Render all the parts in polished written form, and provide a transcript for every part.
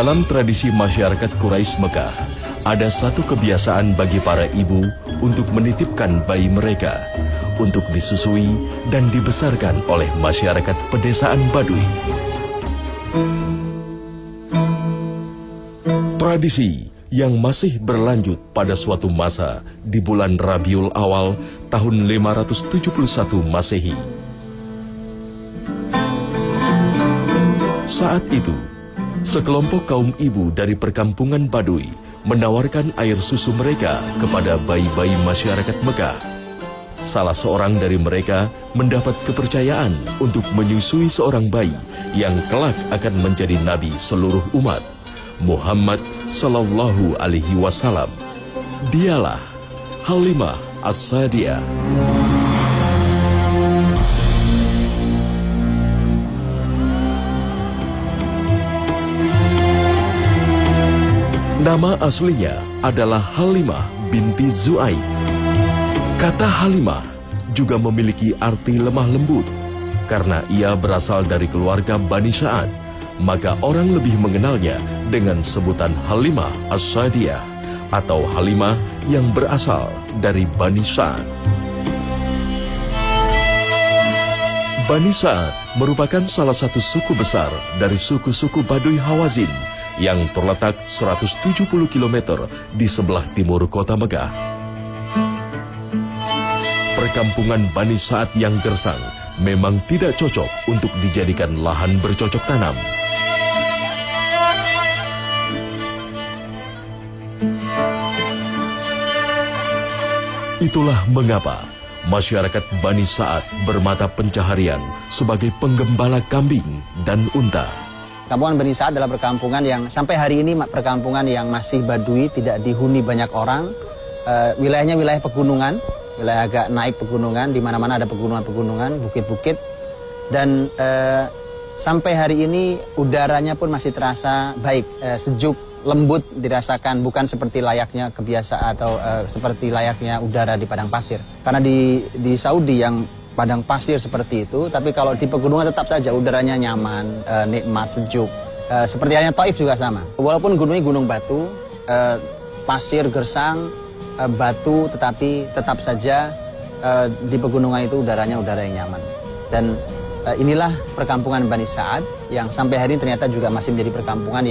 Dalam tradisi masyarakat Quraisy Mekah, ada satu kebiasaan bagi para ibu untuk menitipkan bayi mereka untuk disusui dan dibesarkan oleh masyarakat pedesaan Baduy. Tradisi yang masih berlanjut pada suatu masa di bulan Rabiul Awal tahun 571 Masehi. Saat itu, sekelompok kaum ibu dari perkampungan Baduy menawarkan air susu mereka kepada bayi-bayi masyarakat Mekah. Salah seorang dari mereka mendapat kepercayaan untuk menyusui seorang bayi yang kelak akan menjadi nabi seluruh umat, Muhammad Sallallahu Alaihi Wasallam. Dialah Halimah As-Sa'diyah. Nama aslinya adalah Halimah binti Zu'aib. Kata Halimah juga memiliki arti lemah lembut. Karena ia berasal dari keluarga Bani Sa'ad, maka orang lebih mengenalnya dengan sebutan Halimah As-Sa'diyah atau Halimah yang berasal dari Bani Sa'ad. Bani Sa'ad merupakan salah satu suku besar dari suku-suku Baduy Hawazin yang terletak 170 km di sebelah timur kota Mekah. Perkampungan Bani Sa'ad yang gersang memang tidak cocok untuk dijadikan lahan bercocok tanam. Itulah mengapa masyarakat Bani Sa'ad bermata pencaharian sebagai penggembala kambing dan unta. Kampungan Bani Sa'ad adalah perkampungan yang sampai hari ini perkampungan yang masih Baduy, tidak dihuni banyak orang. Wilayahnya wilayah pegunungan, wilayah agak naik pegunungan, di mana-mana ada pegunungan-pegunungan, bukit-bukit. Dan sampai hari ini udaranya pun masih terasa baik, sejuk, lembut dirasakan, bukan seperti layaknya kebiasaan atau seperti layaknya udara di padang pasir. Karena di Saudi yang padang pasir seperti itu, tapi kalau di pegunungan tetap saja udaranya nyaman, nikmat, sejuk. Seperti halnya Taif juga sama. Walaupun gunungnya gunung batu, pasir gersang, batu, tetapi tetap saja di pegunungan itu udaranya udara yang nyaman. Dan inilah perkampungan Bani Sa'ad yang sampai hari ini ternyata juga masih menjadi perkampungan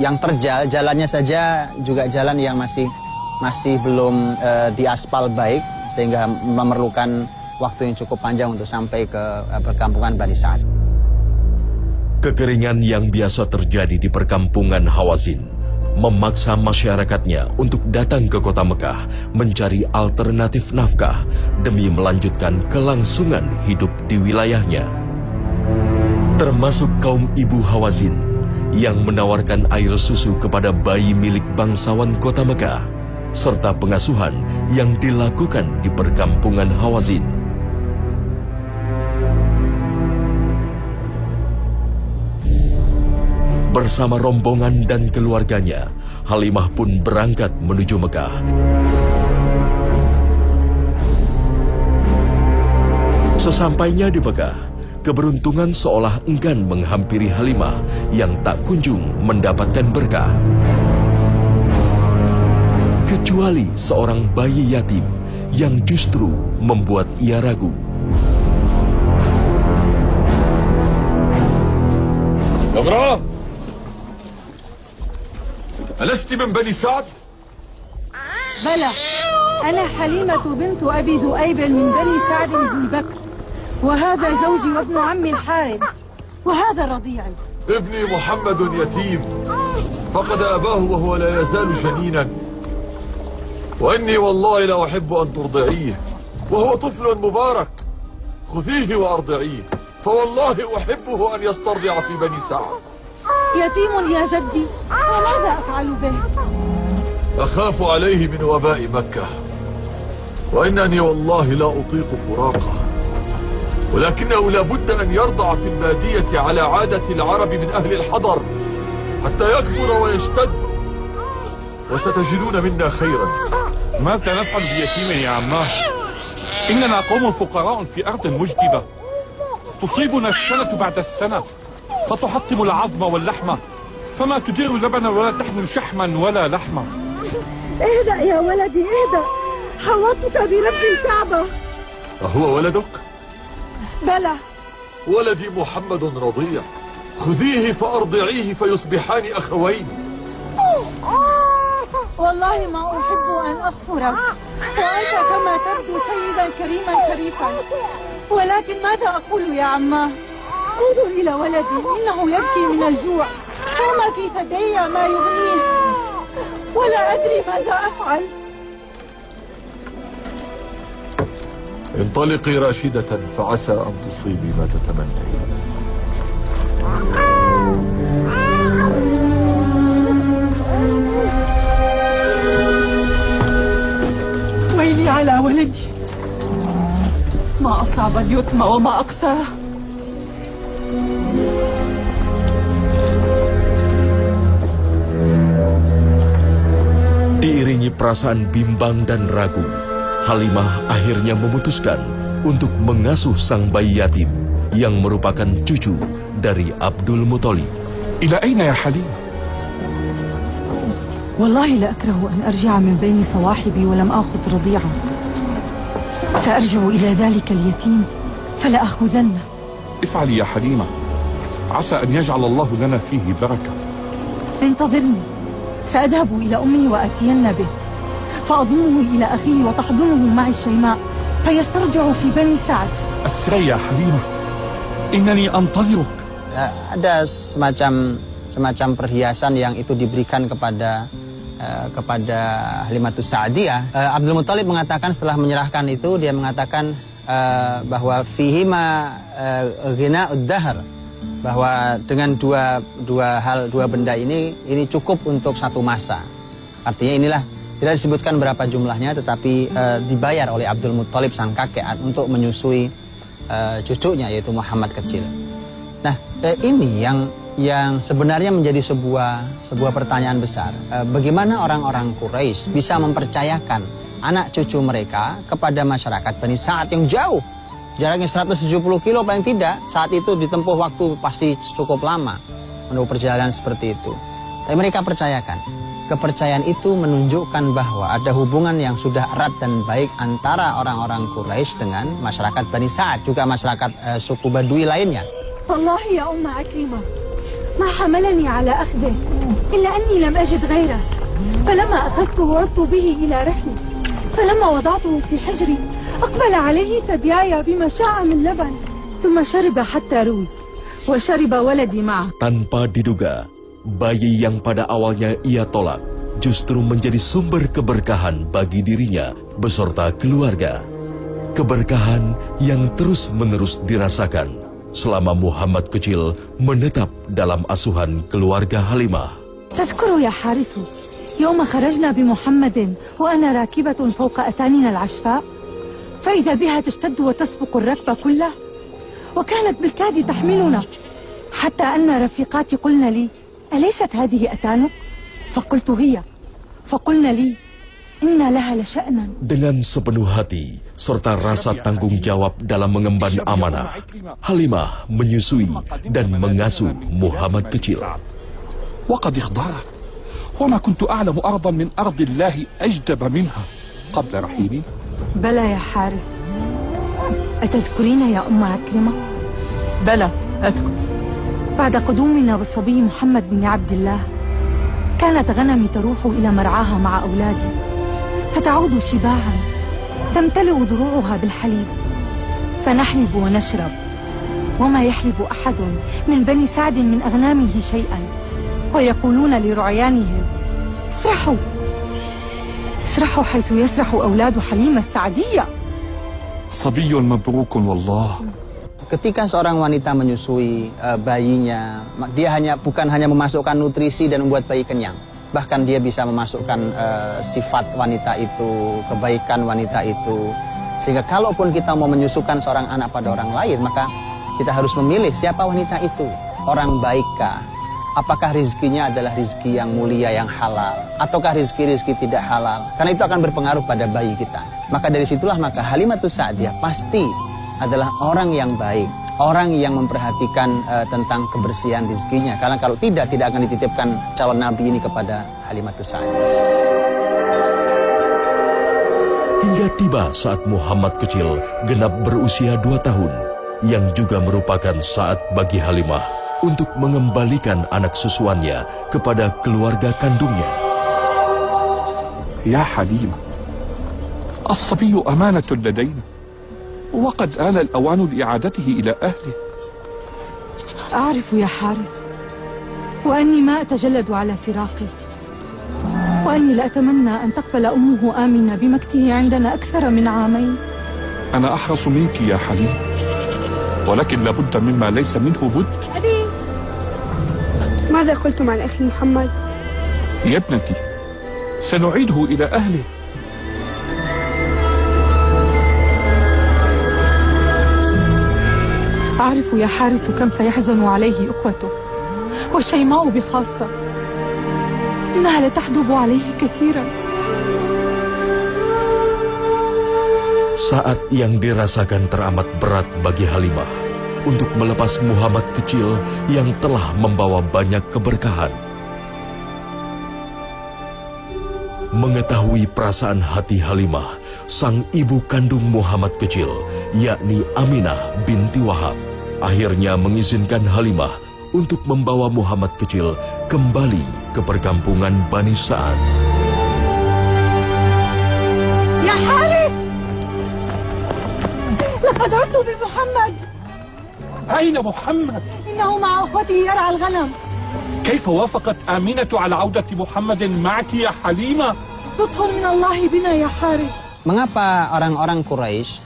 yang terjal, jalannya saja juga jalan yang masih belum diaspal baik, sehingga memerlukan waktu yang cukup panjang untuk sampai ke perkampungan Bani Sa'ad. Kekeringan yang biasa terjadi di perkampungan Hawazin memaksa masyarakatnya untuk datang ke kota Mekah mencari alternatif nafkah demi melanjutkan kelangsungan hidup di wilayahnya. Termasuk kaum ibu Hawazin yang menawarkan air susu kepada bayi milik bangsawan kota Mekah, serta pengasuhan yang dilakukan di perkampungan Hawazin. Bersama rombongan dan keluarganya, Halimah pun berangkat menuju Mekah. Sesampainya di Mekah, keberuntungan seolah enggan menghampiri Halimah yang tak kunjung mendapatkan berkah. Kecuali seorang bayi yatim yang justru membuat ia ragu. Amra, ألست من بني سعد؟ بلى، أنا حليمة بنت أبي ذؤيب من بني سعد بن بكر، وهذا زوجي وابن عمي الحارث، وهذا رضيعي. ابني محمد يتيم، فقد أباه وهو لا يزال جنينا، وإني والله لا أحب أن ترضعيه، وهو طفل مبارك، خذيه وأرضعيه، فوالله أحبه أن يسترضع في بني سعد. يتيم يا جدي، وماذا أفعل به؟ أخاف عليه من وباء مكة، وإنني والله لا أطيق فراقه، ولكنه لابد أن يرضع في البادية على عادة العرب من أهل الحضر حتى يكبر ويشتد، وستجدون منا خيرا. ماذا نفعل بيتيم يا عماه؟ إننا قوم فقراء في أرض مجدبة، تصيبنا السنة بعد السنة فتحطم العظم واللحم، فما تدير لبنا ولا تحمل شحما ولا لحما. اهدأ يا ولدي اهدأ، حوطتك برب الكعبة. أهو ولدك؟ بلى. ولدي محمد رضيع، خذيه فأرضعيه فيصبحان أخوين. والله ما أحب أن أغفرك، وأنت كما تبدو سيدا كريما شريفا، ولكن ماذا أقول يا عماه؟ انظر إلى ولدي، إنه يبكي من الجوع، وما في ثدي ما يغنيه، ولا أدري ماذا أفعل. انطلقي راشدة فعسى أن تصيبي ما تتمنين. ويلي على ولدي، ما أصعب اليتم وما أقساه. Diiringi perasaan bimbang dan ragu, Halimah akhirnya memutuskan untuk mengasuh sang bayi yatim yang merupakan cucu dari Abdul Muthalib. إلى أين يا حليمة؟ والله لا أكره أن أرجع من بين صواحبي ولم آخذ رضيعا. سأرجع إلى ذلك اليتيم فلا أخذنه. افعلي يا حليمة، عسى أن يجعل الله لنا فيه بركة. انتظرني، سأذهب إلى أمي وأتين به، فأضمه إلى أخيه وتحضنه معي شيماء فيسترجع في بني سعد. أسري يا حليمة، إنني أنتظرك. Ada semacam perhiasan yang itu diberikan kepada Halimatus Sa'diyah. Abdul Muthalib mengatakan setelah menyerahkan itu, dia mengatakan bahwa fihima ghina'ud dahr, bahwa dengan dua benda ini cukup untuk satu masa. Artinya inilah, tidak disebutkan berapa jumlahnya, tetapi dibayar oleh Abdul Muthalib sang kakek untuk menyusui cucunya yaitu Muhammad kecil. Nah, ini yang sebenarnya menjadi sebuah pertanyaan besar. Bagaimana orang-orang Quraisy bisa mempercayakan anak cucu mereka kepada masyarakat Bani Sa'ad yang jauh, jaraknya 170 kilo paling tidak. Saat itu ditempuh waktu pasti cukup lama menempuh perjalanan seperti itu. Tapi mereka percayakan. Kepercayaan itu menunjukkan bahwa ada hubungan yang sudah erat dan baik antara orang-orang Quraisy dengan masyarakat Bani Sa'ad, juga masyarakat suku Badui lainnya. والله يا أم عكرمة ما حملني على أخذه إلا أني لم أجد غيره، فلما أخذته عدت به إلى رحلي، فلما وضعته في حجري أقبل عليه ثدياي بما شاء من لبن، ثم شرب حتى روي وشرب ولدي معه. Tanpa diduga, bayi yang pada awalnya ia tolak justru menjadi sumber keberkahan bagi dirinya beserta keluarga. Keberkahan yang terus-menerus dirasakan selama Muhammad kecil menetap dalam asuhan keluarga Halimah. تذكر يا حارث يوم خرجنا بمحمد وأنا راكبة فوق أثاننا العشفاء، فإذا بها تشتد وتسبق الركب كله، وكانت بالكاد تحملنا، حتى أن رفيقاتي قلن لي أليست هذه أتانك؟ فقلت هي، فقلن لي إن لها لشأنا. Dengan sepenuh hati serta rasa tanggung jawab dalam mengemban amanah, Halimah menyusui dan mengasuh Muhammad kecil. وقد اخضعت، وما كنت أعلم أرضا من أرض الله أجدب منها قبل رحيلي. بلى يا حارث، أتذكرين يا أم عكرمة؟ بلى أذكر. بعد قدومنا بالصبي محمد بن عبد الله، كانت غنمي تروح إلى مرعاها مع أولادي، فتعود شباعا تمتلئ ضروعها بالحليب، فنحلب ونشرب، وما يحلب أحد من بني سعد من أغنامه شيئا، ويقولون لرعيانهم اسرحوا اسرحوا حيث يسرح أولاد حليمة السعدية. صبي مبروك والله. Ketika seorang wanita menyusui bayinya, dia bukan hanya memasukkan nutrisi dan membuat bayi kenyang, bahkan dia bisa memasukkan sifat wanita itu, kebaikan wanita itu. Sehingga kalaupun kita mau menyusukan seorang anak pada orang lain, maka kita harus memilih siapa wanita itu. Orang baikkah? Apakah rizkinya adalah rizki yang mulia, yang halal, ataukah rizki-rizki tidak halal? Karena itu akan berpengaruh pada bayi kita. Maka dari situlah maka Halimatus Sa'diyah pasti adalah orang yang baik, orang yang memperhatikan tentang kebersihan rezekinya. Karena kalau tidak akan dititipkan calon nabi ini kepada Halimatus Sa'diyah. Hingga tiba saat Muhammad kecil genap berusia 2 tahun, yang juga merupakan saat bagi Halimah untuk mengembalikan anak susuannya kepada keluarga kandungnya. يا حليمة، الصبي أمانة لدينا، وقد آن الأوان لإعادته إلى أهله. أعرف يا حارث، وأني ما أتجلد على فراقه، وأني لأتمنى أن تقبل أمه آمنة بمكته عندنا أكثر من عامين. أنا أحرص منك يا حليمة، ولكن لابد مما ليس منه بد. أبي، ماذا قلتم عن أخي محمد؟ يا ابنتي، سنعيده إلى أهله. أعرف يا حارث كم سيحزن عليه أخوته، والشيماء بخاصة، إنها لتحدب عليه كثيرا. Saat yang dirasakan teramat berat bagi Halimah untuk melepas Muhammad kecil yang telah membawa banyak keberkahan. Mengetahui perasaan hati Halimah, sang ibu kandung Muhammad kecil, yakni Aminah binti Wahab, akhirnya mengizinkan Halimah untuk membawa Muhammad kecil kembali ke perkampungan Bani Sa'ad. يا حارث، لقد عدت بمحمد. أين محمد؟ إنه مع أخوته يرعى الغنم. كيف وافقت آمنة على عودة محمد معك يا حليمة؟ لطف من الله بنا يا حارث. Mengapa orang-orang Quraisy,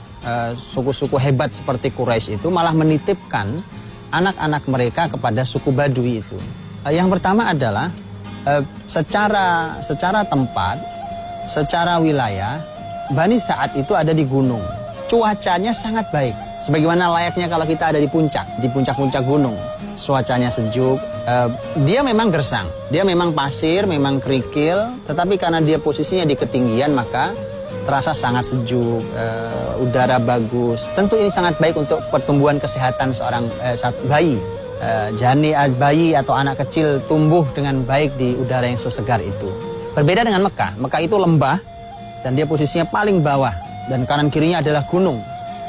suku-suku hebat seperti Quraisy itu malah menitipkan anak-anak mereka kepada suku Badui itu? Yang pertama adalah secara tempat, secara wilayah, Bani Sa'ad itu ada di gunung. Cuacanya sangat baik, sebagaimana layaknya kalau kita ada di puncak-puncak gunung. Cuacanya sejuk, dia memang gersang, dia memang pasir, memang kerikil, tetapi karena dia posisinya di ketinggian maka terasa sangat sejuk, udara bagus. Tentu ini sangat baik untuk pertumbuhan kesehatan seorang bayi. Bayi atau anak kecil tumbuh dengan baik di udara yang sesegar itu. Berbeda dengan Mekah. Mekah itu lembah dan dia posisinya paling bawah dan kanan kirinya adalah gunung.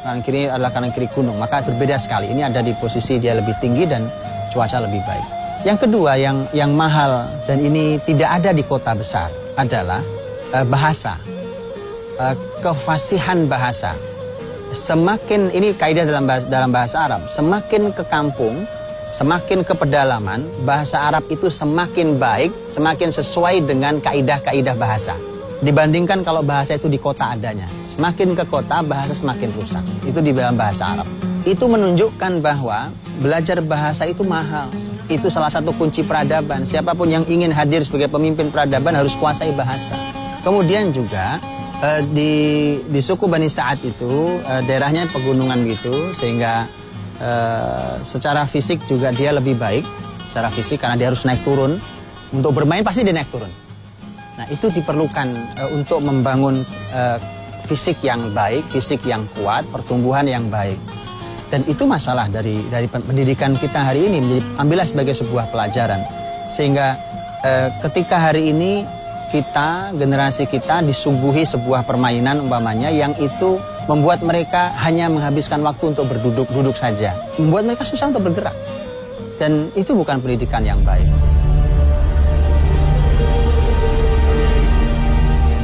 Kanan kiri adalah kanan kiri gunung, maka berbeda sekali. Ini ada di posisi dia lebih tinggi dan cuaca lebih baik. Yang kedua yang mahal dan ini tidak ada di kota besar adalah bahasa. Kefasihan bahasa. Semakin, ini kaidah dalam bahasa Arab, semakin ke kampung, semakin ke pedalaman, bahasa Arab itu semakin baik, semakin sesuai dengan kaidah-kaidah bahasa. Dibandingkan kalau bahasa itu di kota adanya. Semakin ke kota, bahasa semakin rusak. Itu di dalam bahasa Arab. Itu menunjukkan bahwa belajar bahasa itu mahal. Itu salah satu kunci peradaban. Siapapun yang ingin hadir sebagai pemimpin peradaban harus kuasai bahasa. Kemudian juga di suku Bani Sa'ad itu daerahnya pegunungan gitu, sehingga secara fisik juga dia lebih baik. Secara fisik karena dia harus naik turun. Untuk bermain pasti dia naik turun. Nah itu diperlukan untuk membangun fisik yang baik, fisik yang kuat, pertumbuhan yang baik. Dan itu masalah dari pendidikan kita hari ini, ambillah sebagai sebuah pelajaran. Sehingga ketika hari ini kita, generasi kita disuguhi sebuah permainan umpamanya yang itu membuat mereka hanya menghabiskan waktu untuk duduk saja. Membuat mereka susah untuk bergerak. Dan itu bukan pendidikan yang baik.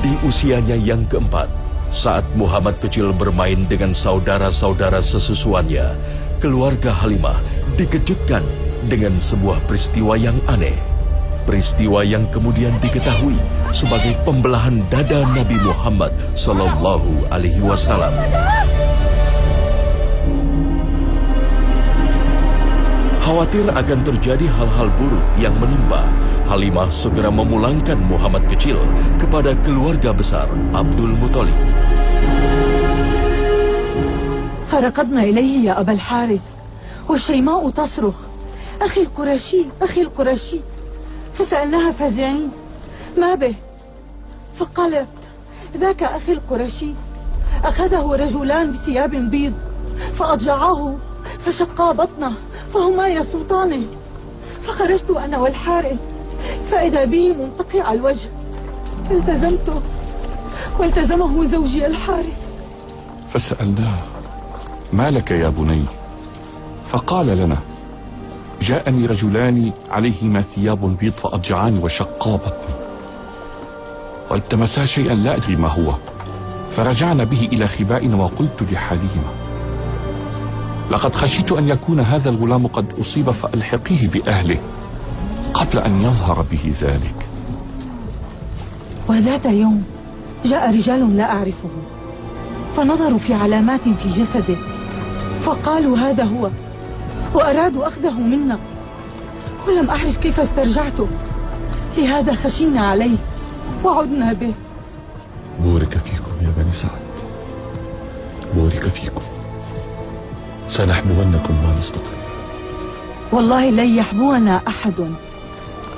Di usianya yang keempat, saat Muhammad kecil bermain dengan saudara-saudara sesusuannya, keluarga Halimah dikejutkan dengan sebuah peristiwa yang aneh. Peristiwa yang kemudian diketahui sebagai pembelahan dada Nabi Muhammad Sallallahu Alaihi Wasallam. Khawatir akan terjadi hal-hal buruk yang menimpa, Halimah segera memulangkan Muhammad kecil kepada keluarga besar Abdul Muthalib. فركضنا إليه يا أبا الحارث والشيماء تصرخ أخي القرشي أخي القرشي، فسألناها فازعين ما به؟ فقالت ذاك أخي القرشي أخذه رجلان بثياب بيض فأضجعاه فشقا بطنه فهما يصوتانه، فخرجت أنا والحارث فإذا به منتقع الوجه، فالتزمته والتزمه زوجي الحارث. فسألناه: ما لك يا بني؟ فقال لنا: جاءني رجلان عليهما ثياب بيض فأضجعان وشقا بطني، والتمسا شيئا لا أدري ما هو، فرجعنا به إلى خبائنا وقلت لحليمة: لقد خشيت أن يكون هذا الغلام قد أصيب فألحقيه بأهله قبل أن يظهر به ذلك. وذات يوم جاء رجال لا أعرفه، فنظروا في علامات في جسده فقالوا هذا هو، وأرادوا أخذه منا، ولم أعرف كيف استرجعته، لهذا خشينا عليه وعدنا به. بورك فيكم يا بني سعد، بورك فيكم، سنحبونكم ما نستطيع. والله لن يحبونا أحد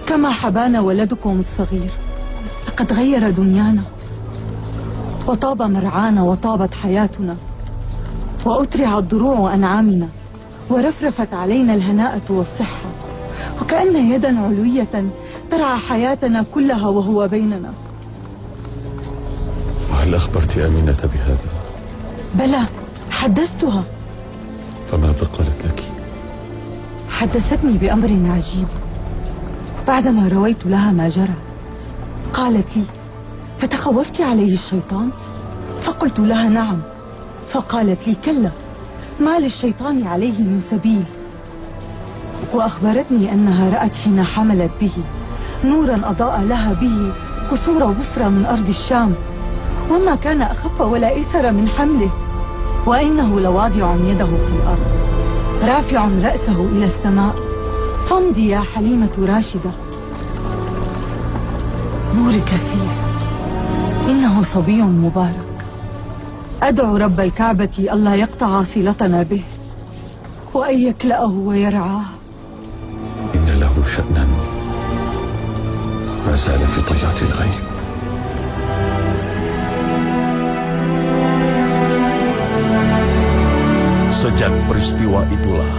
كما حبانا ولدكم الصغير، لقد غير دنيانا وطاب مرعانا وطابت حياتنا، وأترعت ضروع أنعامنا، ورفرفت علينا الهناءة والصحة، وكأن يدا علوية ترعى حياتنا كلها وهو بيننا. وهل أخبرت أمينة بهذا؟ بلى، حدثتها. فماذا قالت لك؟ حدثتني بأمر عجيب. بعدما رويت لها ما جرى قالت لي: فتخوفت عليه الشيطان؟ فقلت لها: نعم. فقالت لي: كلا، ما للشيطان عليه من سبيل. وأخبرتني أنها رأت حين حملت به نورا أضاء لها به قصور بصرى من أرض الشام، وما كان أخف ولا أيسر من حمله، وإنه لواضع يده في الأرض رافع رأسه إلى السماء. فامضي يا حليمة راشدة. بورك فيه، إنه صبي مبارك. أدعو رب الكعبة ألا يقطع صلتنا به، وأن يكلأه ويرعاه. إن له شأنا ما زال في طيات الغيب. Sejak peristiwa itulah,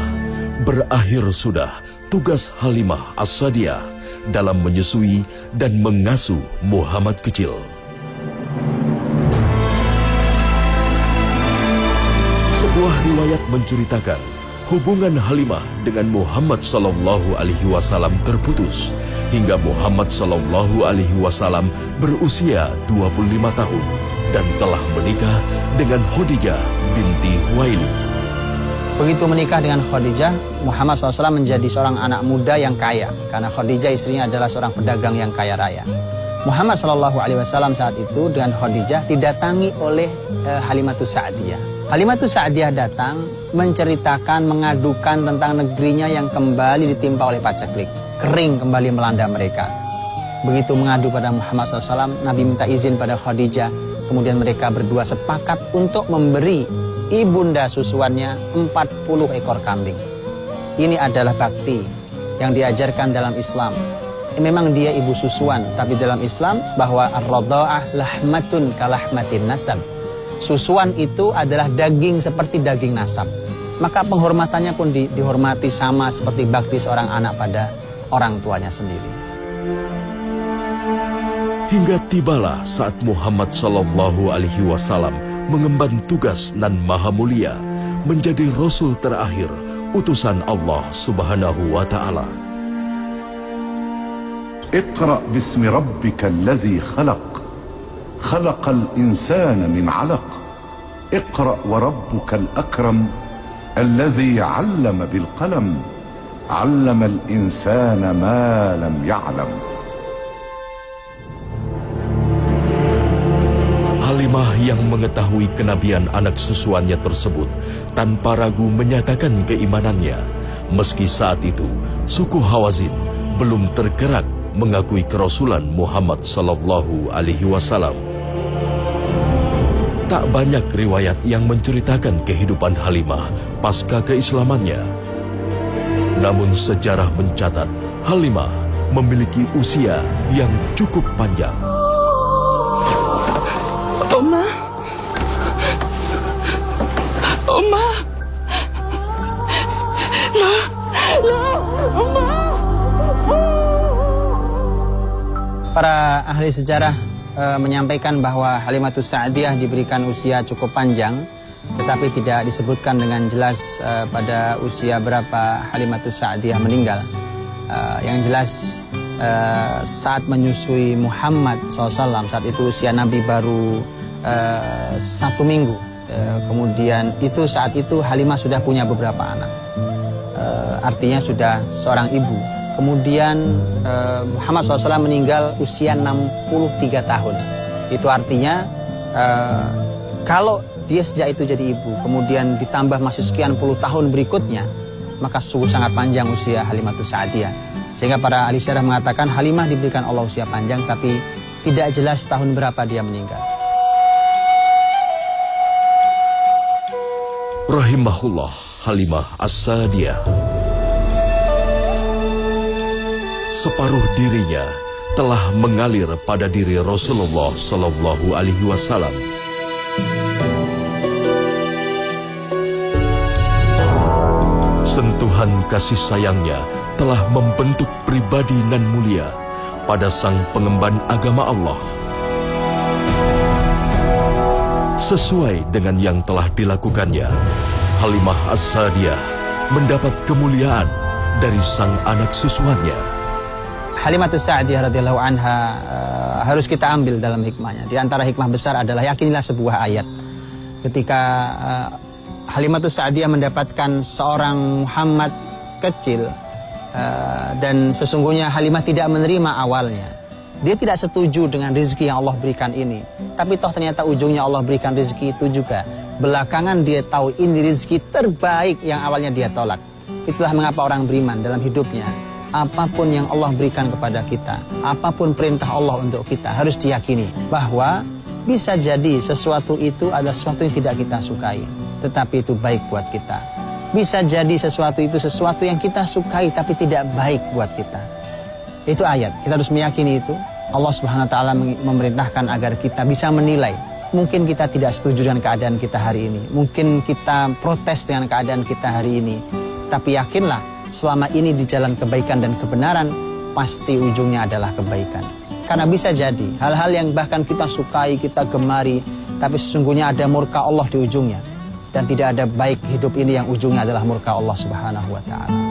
berakhir sudah tugas Halimah As-Sadiah dalam menyusui dan mengasuh Muhammad kecil. Sebuah riwayat menceritakan hubungan Halimah dengan Muhammad Sallallahu Alaihi Wasallam terputus hingga Muhammad Sallallahu Alaihi Wasallam berusia 25 tahun dan telah menikah dengan Khadijah binti Khuwailid. Begitu menikah dengan Khadijah, Muhammad SAW menjadi seorang anak muda yang kaya, karena Khadijah istrinya adalah seorang pedagang yang kaya raya. Muhammad SAW saat itu dengan Khadijah didatangi oleh Halimatus Sa'diyah. Halimatus Sa'diyah datang menceritakan, mengadukan tentang negerinya yang kembali ditimpa oleh paceklik, kering kembali melanda mereka. Begitu mengadu pada Muhammad SAW, Nabi minta izin pada Khadijah, kemudian mereka berdua sepakat untuk memberi ibunda susuannya 40 ekor kambing. Ini adalah bakti yang diajarkan dalam Islam. Memang dia ibu susuan, tapi dalam Islam bahwa ar-radha'ah lahmatun kalahmatin nasab. Susuan itu adalah daging seperti daging nasab. Maka penghormatannya pun dihormati sama seperti bakti seorang anak pada orang tuanya sendiri. Hingga tibalah saat Muhammad Sallallahu Alaihi Wasallam mengemban tugas nan maha mulia menjadi Rasul terakhir utusan Allah Subhanahu wa Ta'ala. اقرأ باسم ربك الذي خلق خلق الإنسان من علق اقرأ وربك الأكرم الذي علم بالقلم علم الإنسان ما لم يعلم. Halimah yang mengetahui kenabian anak susuannya tersebut tanpa ragu menyatakan keimanannya, meski saat itu suku Hawazin belum tergerak mengakui kerasulan Muhammad Sallallahu Alaihi Wasallam. Tak banyak riwayat yang menceritakan kehidupan Halimah pasca keislamannya. Namun sejarah mencatat Halimah memiliki usia yang cukup panjang. Oma, Para ahli sejarah menyampaikan bahwa Halimatus Sa'diyah diberikan usia cukup panjang, tetapi tidak disebutkan dengan jelas pada usia berapa Halimatus Sa'diyah meninggal. Yang jelas saat menyusui Muhammad SAW, saat itu usia Nabi baru 1 minggu. Kemudian saat itu Halimah sudah punya beberapa anak, artinya sudah seorang ibu. Kemudian Muhammad SAW meninggal usia 63 tahun. Itu artinya kalau dia sejak itu jadi ibu, kemudian ditambah masih sekian puluh tahun berikutnya, maka sungguh sangat panjang usia Halimatus Sa'diyah. Sehingga para ahli sejarah mengatakan Halimah diberikan Allah usia panjang, tapi tidak jelas tahun berapa dia meninggal. Rahimahullah Halimah As-Sa'diyah. Separuh dirinya telah mengalir pada diri Rasulullah Sallallahu Alaihi Wasallam. Sentuhan kasih sayangnya telah membentuk pribadi nan mulia pada sang pengemban agama Allah. Sesuai dengan yang telah dilakukannya, Halimah As-Sa'diyah mendapat kemuliaan dari sang anak susuannya. Halimatus Sa'diyah radhiyallahu anha harus kita ambil dalam hikmahnya. Di antara hikmah besar adalah yakinilah sebuah ayat. Ketika Halimatus Sa'diyah mendapatkan seorang Muhammad kecil, dan sesungguhnya Halimah tidak menerima awalnya. Dia tidak setuju dengan rezeki yang Allah berikan ini. Tapi toh ternyata ujungnya Allah berikan rezeki itu juga. Belakangan dia tahu ini rezeki terbaik yang awalnya dia tolak. Itulah mengapa orang beriman dalam hidupnya, apapun yang Allah berikan kepada kita, apapun perintah Allah untuk kita, harus diyakini bahwa bisa jadi sesuatu itu adalah sesuatu yang tidak kita sukai, tetapi itu baik buat kita. Bisa jadi sesuatu itu sesuatu yang kita sukai tapi tidak baik buat kita. Itu ayat, kita harus meyakini itu. Allah Subhanahu wa taala memerintahkan agar kita bisa menilai. Mungkin kita tidak setuju dengan keadaan kita hari ini, mungkin kita protes dengan keadaan kita hari ini, tapi yakinlah selama ini di jalan kebaikan dan kebenaran, pasti ujungnya adalah kebaikan. Karena bisa jadi hal-hal yang bahkan kita sukai, kita gemari, tapi sesungguhnya ada murka Allah di ujungnya. Dan tidak ada baik hidup ini yang ujungnya adalah murka Allah Subhanahu wa ta'ala.